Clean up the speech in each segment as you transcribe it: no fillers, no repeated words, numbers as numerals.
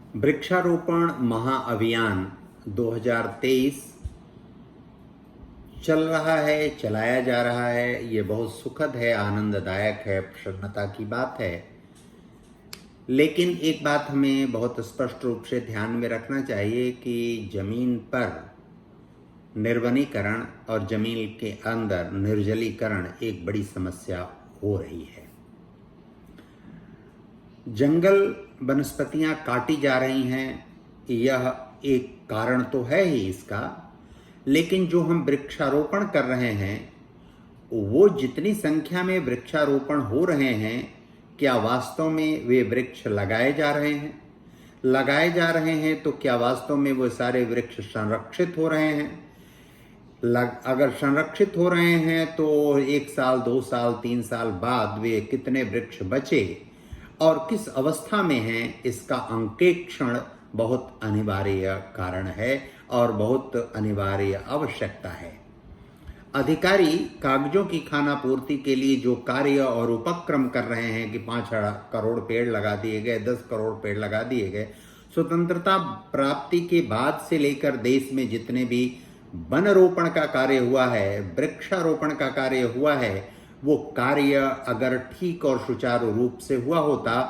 वृक्षारोपण महाअभियान 2023 चल रहा है, चलाया जा रहा है। ये बहुत सुखद है, आनंददायक है, प्रसन्नता की बात है। लेकिन एक बात हमें बहुत स्पष्ट रूप से ध्यान में रखना चाहिए कि जमीन पर निर्वनीकरण और जमीन के अंदर निर्जलीकरण एक बड़ी समस्या हो रही है। जंगल वनस्पतियां काटी जा रही हैं, यह एक कारण तो है ही इसका, लेकिन जो हम वृक्षारोपण कर रहे हैं वो जितनी संख्या में वृक्षारोपण हो रहे हैं, क्या वास्तव में वे वृक्ष लगाए जा रहे हैं? लगाए जा रहे हैं तो क्या वास्तव में वो सारे वृक्ष संरक्षित हो रहे हैं? अगर संरक्षित हो रहे हैं तो 1 साल, 2 साल, 3 साल बाद वे कितने वृक्ष बचे और किस अवस्था में हैं, इसका अंकेक्षण बहुत अनिवार्य कारण है और बहुत अनिवार्य आवश्यकता है। अधिकारी कागजों की खानापूर्ति के लिए जो कार्य और उपक्रम कर रहे हैं कि 5 करोड़ पेड़ लगा दिए गए, 10 करोड़ पेड़ लगा दिए गए, स्वतंत्रता प्राप्ति के बाद से लेकर देश में जितने भी वन रोपण का कार्य हुआ है, वृक्षारोपण का कार्य हुआ है, वो कार्य अगर ठीक और सुचारू रूप से हुआ होता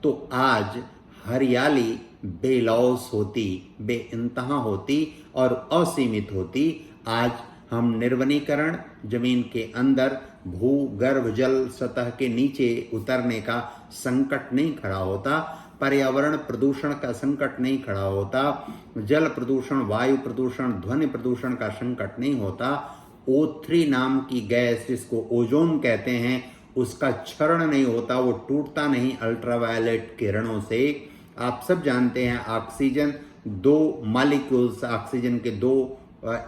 तो आज हरियाली बेलौस होती, बेइंतहा होती और असीमित होती। आज हम निर्वनीकरण, जमीन के अंदर भूगर्भ जल सतह के नीचे उतरने का संकट नहीं खड़ा होता, पर्यावरण प्रदूषण का संकट नहीं खड़ा होता, जल प्रदूषण, वायु प्रदूषण, ध्वनि प्रदूषण का संकट नहीं होता। O3 नाम की गैस, जिसको ओजोन कहते हैं, उसका क्षरण नहीं होता, वो टूटता नहीं अल्ट्रावायलेट किरणों से। आप सब जानते हैं ऑक्सीजन 2 मॉलिक्यूल्स, ऑक्सीजन के 2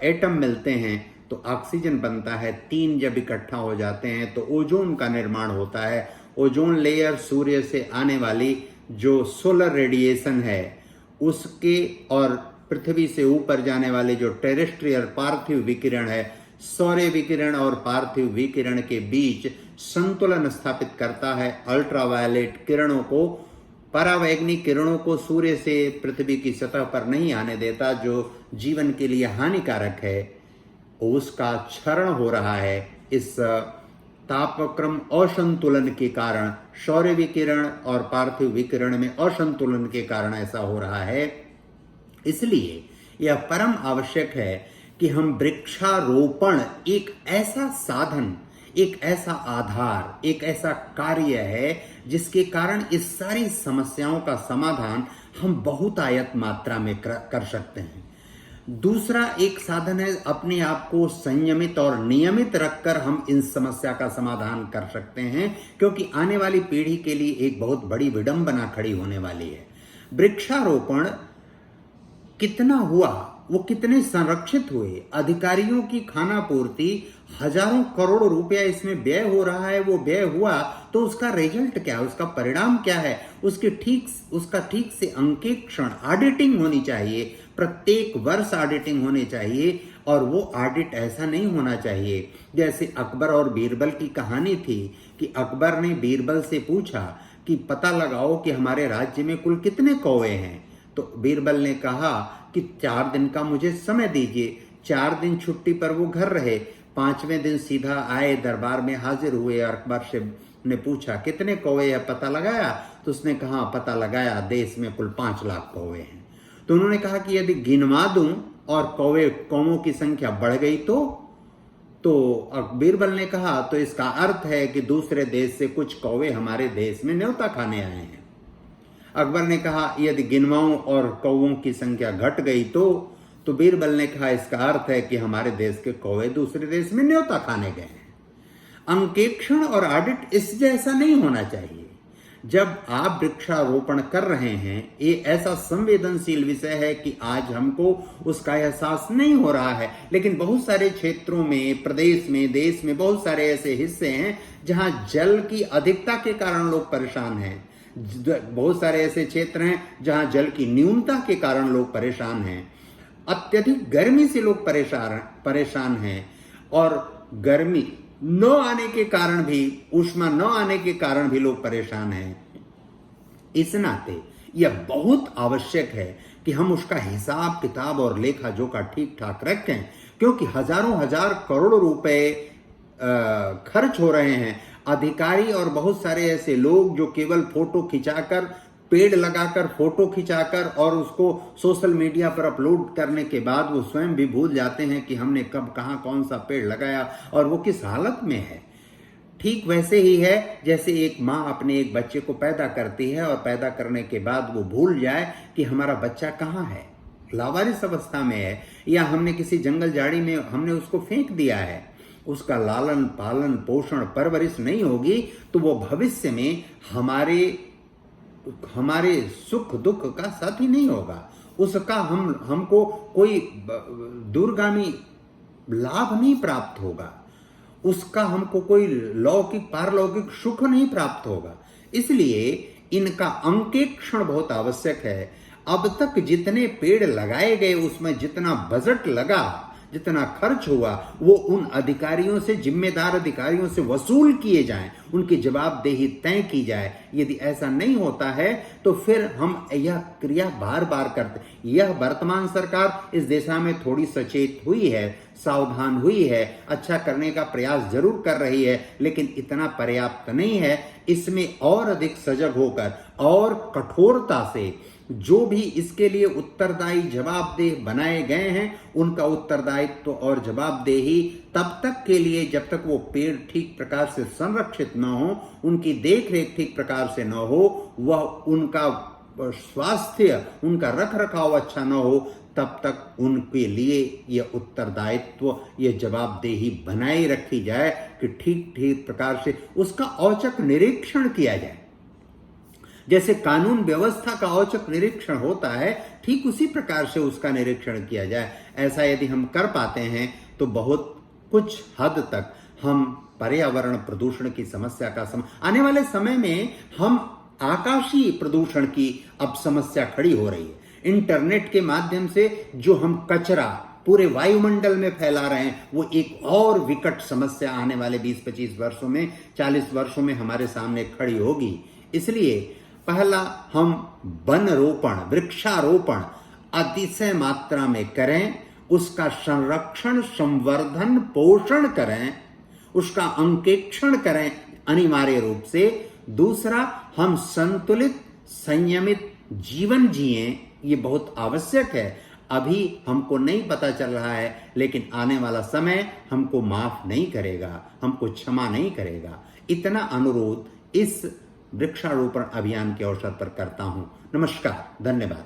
एटम मिलते हैं तो ऑक्सीजन बनता है। 3 जब इकट्ठा हो जाते हैं तो ओजोन का निर्माण होता है। ओजोन लेयर सूर्य से आने वाली जो सोलर रेडिएशन है उसके और पृथ्वी से ऊपर जाने वाले जो टेरेस्ट्रियल पार्थिव विकिरण है, सौर्य विकिरण और पार्थिव विकिरण के बीच संतुलन स्थापित करता है। अल्ट्रावायलेट किरणों को, परावैंगनिक किरणों को सूर्य से पृथ्वी की सतह पर नहीं आने देता, जो जीवन के लिए हानिकारक है, उसका क्षरण हो रहा है। इस तापक्रम असंतुलन के कारण, सौर्य विकिरण और पार्थिव विकिरण में असंतुलन के कारण ऐसा हो रहा है। इसलिए यह परम आवश्यक है कि हम वृक्षारोपण एक ऐसा साधन, एक ऐसा आधार, एक ऐसा कार्य है जिसके कारण इस सारी समस्याओं का समाधान हम बहुतायत मात्रा में कर सकते हैं। दूसरा एक साधन है, अपने आप को संयमित और नियमित रखकर हम इन समस्या का समाधान कर सकते हैं, क्योंकि आने वाली पीढ़ी के लिए एक बहुत बड़ी विडंबना खड़ी होने वाली है। वृक्षारोपण कितना हुआ, वो कितने संरक्षित हुए, अधिकारियों की खानापूर्ति, हजारों करोड़ रुपया इसमें व्यय हो रहा है, वो व्यय हुआ तो उसका रिजल्ट क्या है, उसका परिणाम क्या है, उसका ठीक से अंकेक्षण, ऑडिटिंग होनी चाहिए। प्रत्येक वर्ष ऑडिटिंग होनी चाहिए और वो ऑडिट ऐसा नहीं होना चाहिए जैसे अकबर और बीरबल की कहानी थी कि अकबर ने बीरबल से पूछा कि पता लगाओ कि हमारे राज्य में कुल कितने कौवे हैं। तो बीरबल ने कहा कि 4 दिन का मुझे समय दीजिए। 4 दिन छुट्टी पर वो घर रहे। 5वें दिन सीधा आए, दरबार में हाजिर हुए और अकबर से ने पूछा कितने कौवे है, पता लगाया? तो उसने कहा पता लगाया, देश में कुल 5 लाख कौवे हैं। तो उन्होंने कहा कि यदि गिनवा दूं और कौवों की संख्या बढ़ गई तो बीरबल ने कहा तो इसका अर्थ है कि दूसरे देश से कुछ कौवे हमारे देश में न्योता खाने आए हैं। अकबर ने कहा यदि गिनवाऊं और कौवों की संख्या घट गई तो बीरबल ने कहा इसका अर्थ है कि हमारे देश के कौवे दूसरे देश में न्योता खाने गए हैं। अंकेक्षण और ऑडिट इस जैसा नहीं होना चाहिए। जब आप वृक्षारोपण कर रहे हैं, ये ऐसा संवेदनशील विषय है कि आज हमको उसका एहसास नहीं हो रहा है, लेकिन बहुत सारे क्षेत्रों में, प्रदेश में, देश में बहुत सारे ऐसे हिस्से हैं जहां जल की अधिकता के कारण लोग परेशान हैं। बहुत सारे ऐसे क्षेत्र हैं जहां जल की न्यूनता के कारण लोग परेशान हैं। अत्यधिक गर्मी से लोग परेशान हैं और गर्मी न आने के कारण भी, ऊष्मा न आने के कारण भी लोग परेशान हैं। इस नाते यह बहुत आवश्यक है कि हम उसका हिसाब किताब और लेखा जोखा ठीक ठाक रखें, क्योंकि हजारों हजार करोड़ रुपए खर्च हो रहे हैं। अधिकारी और बहुत सारे ऐसे लोग जो केवल फोटो खिंचाकर, पेड़ लगाकर, फोटो खिंचाकर और उसको सोशल मीडिया पर अपलोड करने के बाद वो स्वयं भी भूल जाते हैं कि हमने कब कहां कौन सा पेड़ लगाया और वो किस हालत में है। ठीक वैसे ही है जैसे एक माँ अपने एक बच्चे को पैदा करती है और पैदा करने के बाद वो भूल जाए कि हमारा बच्चा कहाँ है, लावारिस अवस्था में है, या हमने किसी जंगल झाड़ी में हमने उसको फेंक दिया है। उसका लालन पालन पोषण परवरिश नहीं होगी तो वो भविष्य में हमारे सुख दुख का साथी नहीं होगा। उसका हमको कोई दूरगामी लाभ नहीं प्राप्त होगा, उसका हमको कोई लौकिक पारलौकिक सुख नहीं प्राप्त होगा। इसलिए इनका अंकेक्षण बहुत आवश्यक है। अब तक जितने पेड़ लगाए गए उसमें जितना बजट लगा, जितना खर्च हुआ, वो उन अधिकारियों से, जिम्मेदार अधिकारियों से वसूल किए जाएं, उनकी जवाबदेही तय की जाए। यदि ऐसा नहीं होता है तो फिर हम यह क्रिया बार बार करते। यह वर्तमान सरकार इस दिशा में थोड़ी सचेत हुई है, सावधान हुई है, अच्छा करने का प्रयास जरूर कर रही है, लेकिन इतना पर्याप्त नहीं है। इसमें और अधिक सजग होकर और कठोरता से जो भी इसके लिए उत्तरदायी जवाबदेह बनाए गए हैं उनका उत्तरदायित्व और जवाबदेही तब तक के लिए जब तक वो पेड़ ठीक प्रकार से संरक्षित न हो, उनकी देखरेख ठीक प्रकार से न हो, वह उनका स्वास्थ्य, उनका रख रखाव अच्छा न हो, तब तक उनके लिए यह उत्तरदायित्व, यह जवाबदेही बनाए रखी जाए कि ठीक ठीक प्रकार से उसका औचक निरीक्षण किया जाए। जैसे कानून व्यवस्था का औचक निरीक्षण होता है, ठीक उसी प्रकार से उसका निरीक्षण किया जाए। ऐसा यदि हम कर पाते हैं तो बहुत कुछ हद तक हम पर्यावरण प्रदूषण की समस्या का आने वाले समय में हम आकाशीय प्रदूषण की अब समस्या खड़ी हो रही है। इंटरनेट के माध्यम से जो हम कचरा पूरे वायुमंडल में फैला रहे हैं, वो एक और विकट समस्या आने वाले 20-25 वर्षों में, 40 वर्षों में हमारे सामने खड़ी होगी। इसलिए पहला, हम वन रोपण, वृक्षारोपण अतिशय मात्रा में करें, उसका संरक्षण, संवर्धन, पोषण करें, उसका अंकेक्षण करें अनिवार्य रूप से। दूसरा, हम संतुलित संयमित जीवन जिएं, ये बहुत आवश्यक है। अभी हमको नहीं पता चल रहा है, लेकिन आने वाला समय हमको माफ नहीं करेगा, हमको क्षमा नहीं करेगा। इतना अनुरोध इस वृक्षारोपण अभियान के अवसर पर करता हूं। नमस्कार, धन्यवाद।